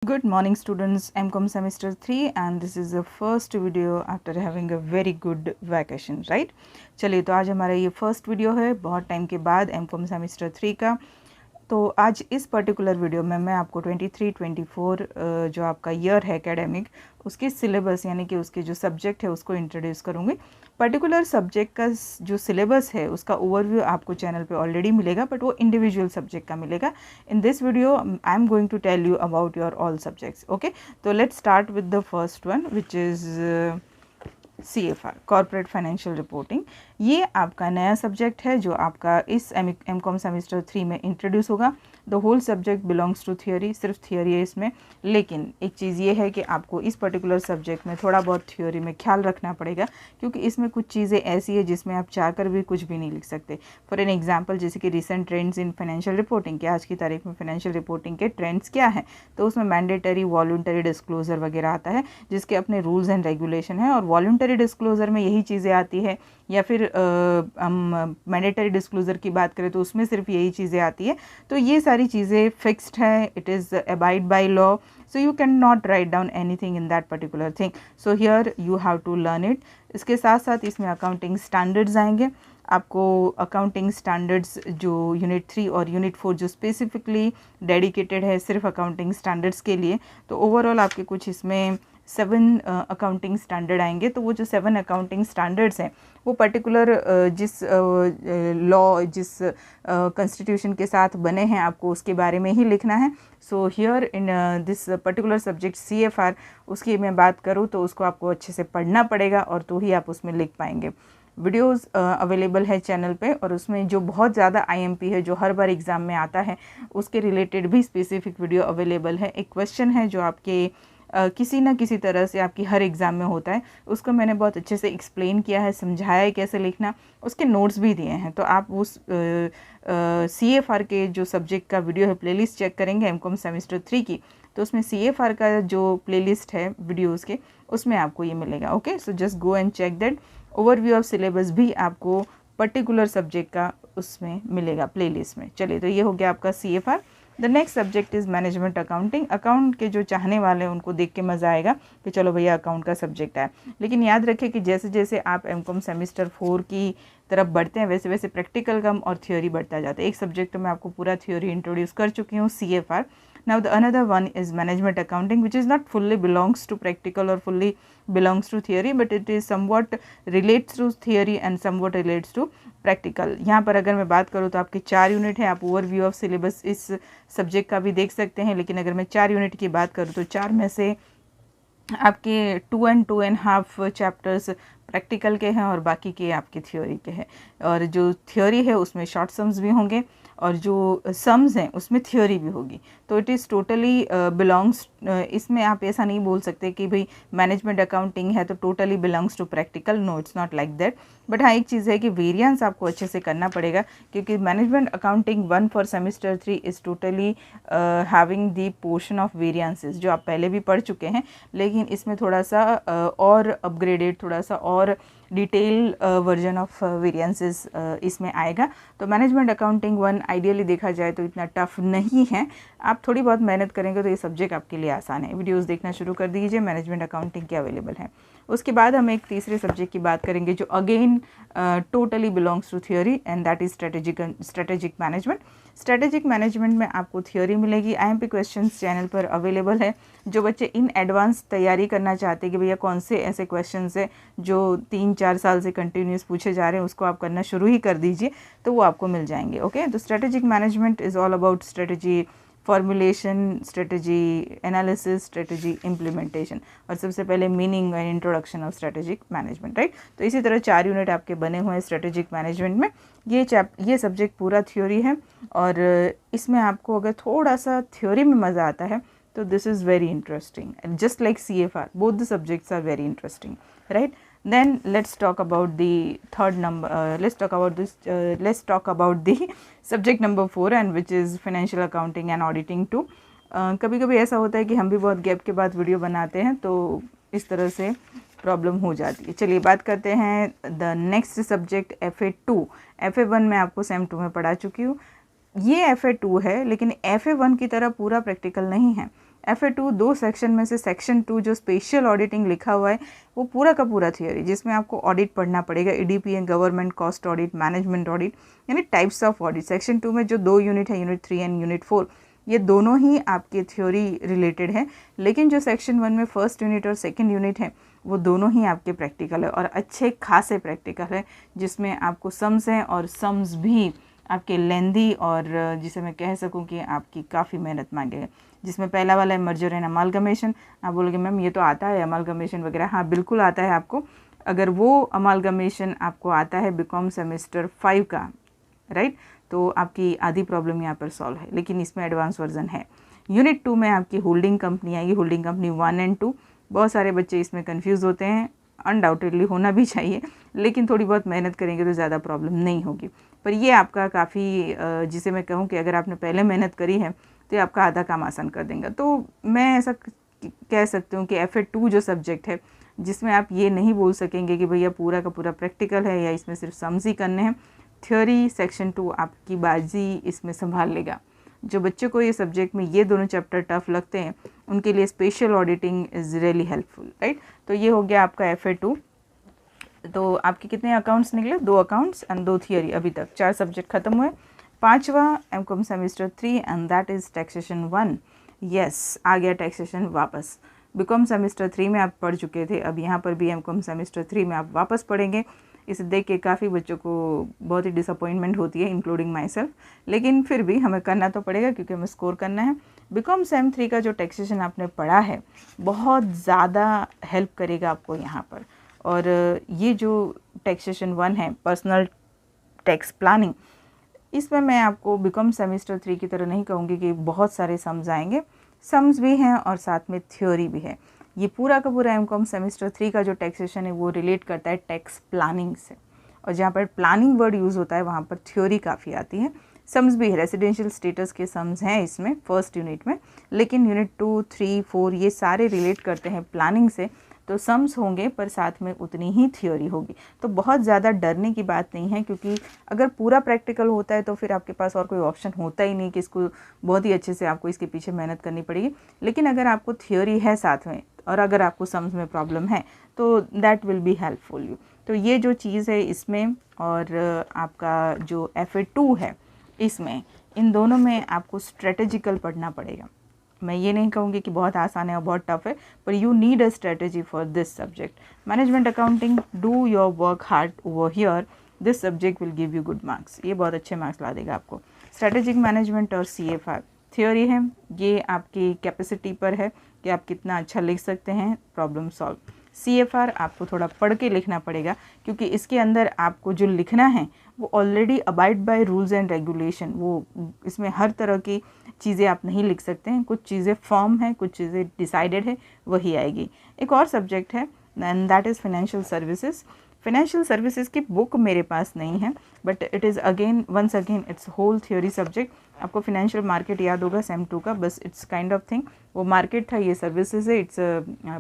Good morning students, MCOM semester 3 and this is the first video after having a very good vacation, right? चलिए तो आज हमारा ये first video है बहुत टाइम के बाद MCOM सेमेस्टर 3 का। तो आज इस पर्टिकुलर वीडियो में मैं आपको 23-24 जो आपका ईयर है एकेडमिक उसके सिलेबस यानी कि उसके जो सब्जेक्ट है उसको इंट्रोड्यूस करूँगी। पर्टिकुलर सब्जेक्ट का जो सिलेबस है उसका ओवरव्यू आपको चैनल पे ऑलरेडी मिलेगा, बट वो इंडिविजुअल सब्जेक्ट का मिलेगा। In this video I am going to tell you about your all subjects. Okay, तो let's start with the first one which is CFR, corporate financial reporting. ये आपका नया subject है जो आपका इस MCOM सेमेस्टर 3 में इंट्रोड्यूस होगा। The whole subject belongs to theory, सिर्फ थियोरी है इसमें, लेकिन एक चीज़ ये है कि आपको इस पर्टिकुलर सब्जेक्ट में थोड़ा बहुत थियोरी में ख्याल रखना पड़ेगा, क्योंकि इसमें कुछ चीज़ें ऐसी है जिसमें आप चाहकर भी कुछ भी नहीं लिख सकते। फॉर एन एग्जाम्पल, जैसे कि recent trends in financial reporting, कि आज की तारीख में फाइनेंशियल रिपोर्टिंग के ट्रेंड्स क्या हैं, तो उसमें मैंडेटरी वॉलंटरी डिस्क्लोजर वगैरह आता है जिसके अपने रूल्स एंड रेगुलेशन है, और वॉलंटरी डिस्क्लोजर में यही चीज़ें आती है, या फिर हम मैंडेटरी डिस्क्लोजर की बात करें तो उसमें सिर्फ यही चीज़ें आती है। तो ये सारी चीज़ें फिक्स्ड है, it is abide by law, so you cannot write down anything in that particular thing, so here you have to learn it। इसके साथ साथ इसमें अकाउंटिंग स्टैंडर्ड्स आएंगे। आपको अकाउंटिंग स्टैंडर्ड्स जो यूनिट 3 और यूनिट 4 जो स्पेसिफिकली डेडिकेटेड है सिर्फ अकाउंटिंग स्टैंडर्ड्स के लिए, तो ओवरऑल आपके कुछ इसमें 7 अकाउंटिंग स्टैंडर्ड आएंगे। तो वो जो 7 अकाउंटिंग स्टैंडर्ड्स हैं वो पर्टिकुलर जिस लॉ जिस कॉन्स्टिट्यूशन के साथ बने हैं आपको उसके बारे में ही लिखना है। So here in this particular subject CFR, उसकी मैं बात करूँ तो उसको आपको अच्छे से पढ़ना पड़ेगा और तो ही आप उसमें लिख पाएंगे। वीडियोस अवेलेबल है चैनल पे, और उसमें जो बहुत ज़्यादा IMP है जो हर बार एग्ज़ाम में आता है उसके रिलेटेड भी स्पेसिफिक वीडियो अवेलेबल है। एक क्वेश्चन है जो आपके किसी ना किसी तरह से आपकी हर एग्ज़ाम में होता है, उसको मैंने बहुत अच्छे से एक्सप्लेन किया है, समझाया है कैसे लिखना, उसके नोट्स भी दिए हैं। तो आप उस CFR के जो सब्जेक्ट का वीडियो है प्लेलिस्ट चेक करेंगे MCOM सेमेस्टर 3 की, तो उसमें CFR का जो प्लेलिस्ट है वीडियोस के उसमें आपको ये मिलेगा। Okay, so just go and check that. Overview of syllabus भी आपको पर्टिकुलर सब्जेक्ट का उसमें मिलेगा प्लेलिस्ट में। चलिए, तो ये हो गया आपका CFR। The next subject is management accounting. Account के जो चाहने वाले हैं उनको देख के मज़ा आएगा कि चलो भैया अकाउंट का सब्जेक्ट है, लेकिन याद रखें कि जैसे जैसे आप MCOM सेमेस्टर 4 की तरफ बढ़ते हैं वैसे वैसे प्रैक्टिकल कम और थ्योरी बढ़ता जाता है। एक सब्जेक्ट तो मैं आपको पूरा थ्योरी इंट्रोड्यूस कर चुकी हूँ, CFR। Now the another one is management accounting, which is not fully belongs to practical or fully belongs to theory, but it is somewhat relates to theory and somewhat relates to practical। यहाँ पर अगर मैं बात करूँ तो आपके 4 unit है, आप ओवरव्यू ऑफ सिलेबस इस सब्जेक्ट का भी देख सकते हैं, लेकिन अगर मैं 4 यूनिट की बात करूँ तो 4 में से आपके 2 and 2.5 चैप्टर्स प्रैक्टिकल के हैं और बाकी के आपके थ्योरी के हैं। और जो थ्योरी है उसमें शॉर्ट सम्स भी होंगे और जो सम्स हैं उसमें थ्योरी भी होगी। तो इट इज़ टोटली बिलोंग्स, इसमें आप ऐसा नहीं बोल सकते कि भाई मैनेजमेंट अकाउंटिंग है तो totally belongs to practical. No, it's not like that. But हाँ, एक चीज़ है कि वेरिएंस आपको अच्छे से करना पड़ेगा, क्योंकि management accounting 1 for semester 3 is totally having the portion of variances जो आप पहले भी पढ़ चुके हैं, लेकिन इसमें थोड़ा सा और अपग्रेडेड, थोड़ा सा और डिटेल वर्जन ऑफ वेरिएंसेस इसमें आएगा। तो मैनेजमेंट अकाउंटिंग 1 आइडियली देखा जाए तो इतना टफ नहीं है, आप थोड़ी बहुत मेहनत करेंगे तो ये सब्जेक्ट आपके लिए आसान है। वीडियोस देखना शुरू कर दीजिए, मैनेजमेंट अकाउंटिंग के अवेलेबल है। उसके बाद हम एक तीसरे सब्जेक्ट की बात करेंगे जो again totally belongs to theory, and that is strategic management. Strategic management में आपको थियोरी मिलेगी। IMP क्वेश्चंस चैनल पर अवेलेबल है। जो बच्चे इन एडवांस तैयारी करना चाहते हैं कि भैया कौन से ऐसे क्वेश्चंस है जो 3-4 साल से कंटिन्यूस पूछे जा रहे हैं, उसको आप करना शुरू ही कर दीजिए, तो वो आपको मिल जाएंगे। ओके, तो strategic management is all about strategy formulation, strategy analysis, strategy implementation, और सबसे पहले meaning and introduction of strategic management, right. तो इसी तरह 4 यूनिट आपके बने हुए हैं स्ट्रेटेजिक मैनेजमेंट में। ये सब्जेक्ट पूरा थ्योरी है, और इसमें आपको अगर थोड़ा सा थ्योरी में मज़ा आता है तो this is very interesting, just like CFR, both the subjects are very interesting, right. Then let's talk about the third number, let's talk about the subject number 4, and which is financial accounting and auditing too। कभी कभी ऐसा होता है कि हम भी बहुत gap के बाद वीडियो बनाते हैं, तो इस तरह से प्रॉब्लम हो जाती है। चलिए बात करते हैं the next subject FA2। FA1 मैं आपको सेम 2 में पढ़ा चुकी हूँ। ये FA2 है, लेकिन FA1 की तरह पूरा प्रैक्टिकल नहीं है। FA2 2 सेक्शन में से सेक्शन 2 जो स्पेशल ऑडिटिंग लिखा हुआ है वो पूरा का पूरा थियोरी, जिसमें आपको ऑडिट पढ़ना पड़ेगा, EDPA, government cost audit, management audit, यानी टाइप्स ऑफ ऑडिट। सेक्शन 2 में जो 2 यूनिट है, यूनिट 3 एंड यूनिट 4, ये दोनों ही आपके थ्योरी रिलेटेड है, लेकिन जो सेक्शन 1 में फर्स्ट यूनिट और सेकंड यूनिट है वो दोनों ही आपके प्रैक्टिकल है और अच्छे खासे प्रैक्टिकल है, जिसमें आपको सम्स हैं और सम्स भी आपके लेंदी और जिसे मैं कह सकूं कि आपकी काफ़ी मेहनत मांगेगा। जिसमें पहला वाला है मर्जर एंड अमालगमेशन। आप बोलोगे मैम ये तो आता है अमालगमेशन वगैरह, हाँ बिल्कुल आता है आपको। अगर वो अमालगमेशन आपको आता है बीकॉम सेमेस्टर 5 का, राइट, तो आपकी आधी प्रॉब्लम यहाँ पर सॉल्व है, लेकिन इसमें एडवांस वर्जन है। यूनिट 2 में आपकी होल्डिंग कंपनी आएगी, होल्डिंग कंपनी 1 एंड 2। बहुत सारे बच्चे इसमें कंफ्यूज होते हैं, अनडाउटेडली होना भी चाहिए, लेकिन थोड़ी बहुत मेहनत करेंगे तो ज़्यादा प्रॉब्लम नहीं होगी। पर ये आपका काफ़ी जिसे मैं कहूँ कि अगर आपने पहले मेहनत करी है तो ये आपका आधा काम आसान कर देंगे। तो मैं ऐसा कह सकती हूँ कि FA2 जो सब्जेक्ट है, जिसमें आप ये नहीं बोल सकेंगे कि भैया पूरा का पूरा प्रैक्टिकल है या इसमें सिर्फ सम्स ही करने हैं, थ्योरी सेक्शन 2 आपकी बाजी इसमें संभाल लेगा। जो बच्चों को ये सब्जेक्ट में ये दोनों चैप्टर टफ लगते हैं उनके लिए special auditing is really helpful, right. तो ये हो गया आपका FA2। तो आपके कितने अकाउंट्स निकले? 2 अकाउंट्स एंड 2 थियरी। अभी तक 4 सब्जेक्ट खत्म हुए। 5वां MCOM semester 3 and that is taxation 1। Yes, आ गया टैक्सेशन वापस। बीकॉम सेमेस्टर 3 में आप पढ़ चुके थे, अब यहाँ पर भी MCOM सेमेस्टर 3 में आप वापस पढ़ेंगे। इसे देख के काफ़ी बच्चों को बहुत ही डिसअपॉइंटमेंट होती है, इंक्लूडिंग माई सेल्फ, लेकिन फिर भी हमें करना तो पड़ेगा क्योंकि हमें स्कोर करना है। बीकॉम सेम 3 का जो टैक्सेशन आपने पढ़ा है बहुत ज़्यादा हेल्प करेगा आपको यहाँ पर। और ये जो टैक्सेशन 1 है, पर्सनल टैक्स प्लानिंग, इसमें मैं आपको बीकॉम सेमेस्टर 3 की तरह नहीं कहूँगी कि बहुत सारे सम्स आएंगे, सम्स भी हैं और साथ में थ्योरी भी है। ये पूरा का पूरा MCOM सेमेस्टर 3 का जो टैक्सेशन है वो रिलेट करता है टैक्स प्लानिंग से, और जहाँ पर प्लानिंग वर्ड यूज़ होता है वहाँ पर थ्योरी काफ़ी आती है। सम्स भी है, रेसिडेंशियल स्टेटस के सम्स हैं इसमें फर्स्ट यूनिट में, लेकिन यूनिट 2, 3, 4 ये सारे रिलेट करते हैं प्लानिंग से, तो सम्स होंगे पर साथ में उतनी ही थ्योरी होगी। तो बहुत ज़्यादा डरने की बात नहीं है, क्योंकि अगर पूरा प्रैक्टिकल होता है तो फिर आपके पास और कोई ऑप्शन होता ही नहीं कि इसको बहुत ही अच्छे से आपको इसके पीछे मेहनत करनी पड़ेगी। लेकिन अगर आपको थ्योरी है साथ में और अगर आपको सम्स में प्रॉब्लम है तो that will be helpful you. तो ये जो चीज़ है इसमें और आपका जो FA2 है इसमें, इन दोनों में आपको स्ट्रेटेजिकल पढ़ना पड़ेगा। मैं ये नहीं कहूँगी कि बहुत आसान है और बहुत टफ है, पर you need a strategy for this subject. Management accounting, do your work hard over here, this subject will give you good marks. ये बहुत अच्छे मार्क्स ला देगा आपको। स्ट्रेटेजिक मैनेजमेंट और CFR थ्योरी है, ये आपकी कैपेसिटी पर है कि आप कितना अच्छा लिख सकते हैं प्रॉब्लम सॉल्व। CFR आपको थोड़ा पढ़ के लिखना पड़ेगा, क्योंकि इसके अंदर आपको जो लिखना है वो already abide by rules and regulation, वो इसमें हर तरह की चीज़ें आप नहीं लिख सकते हैं। कुछ चीज़ें फॉर्म है, कुछ चीज़ें डिसाइडेड है, वही आएगी। एक और सब्जेक्ट है and that is financial services. Financial services की बुक मेरे पास नहीं है, but it is again once again it's whole theory subject. आपको फाइनेंशियल मार्केट याद होगा सेम 2 का, बस इट्स काइंड ऑफ थिंग, वो मार्केट था, ये सर्विसेज है, it's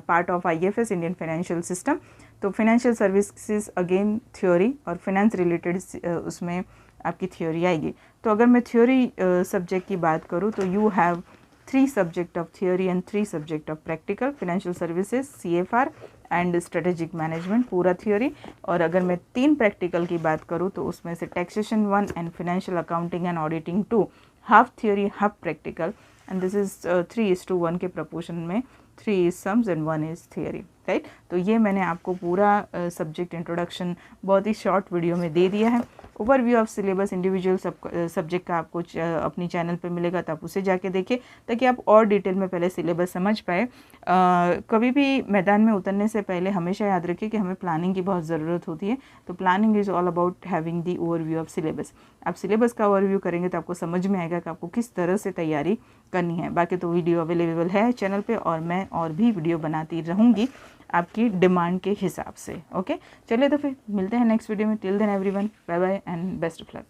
part of IFS, Indian financial system. तो फाइनेंशियल सर्विसेज अगेन थ्योरी और फाइनेंस रिलेटेड उसमें आपकी थ्योरी आएगी। तो अगर मैं थ्योरी सब्जेक्ट की बात करूँ तो you have 3 subject of theory and 3 subject of practical, financial services, CFR and strategic management पूरा थ्योरी। और अगर मैं 3 प्रैक्टिकल की बात करूँ तो उसमें से taxation 1 and financial accounting and auditing 2, half theory half practical, and this is 3:1 के प्रपोर्शन में 3 is sums and 1 is theory, right. तो ये मैंने आपको पूरा सब्जेक्ट इंट्रोडक्शन बहुत ही शॉर्ट वीडियो में दे दिया है। Overview of syllabus individual subject का आपको अपनी चैनल पे मिलेगा, तो आप उसे जाके देखिए ताकि आप और डिटेल में पहले सिलेबस समझ पाए। कभी भी मैदान में उतरने से पहले हमेशा याद रखिए कि हमें प्लानिंग की बहुत ज़रूरत होती है। तो planning is all about having the overview of syllabus. आप सिलेबस का ओवरव्यू करेंगे तो आपको समझ में आएगा कि आपको किस तरह से तैयारी करनी है। बाकी तो वीडियो अवेलेबल है चैनल पे, और मैं और भी वीडियो बनाती रहूँगी आपकी डिमांड के हिसाब से। ओके, चलिए तो फिर मिलते हैं नेक्स्ट वीडियो में। Till then everyone, bye bye and best of luck.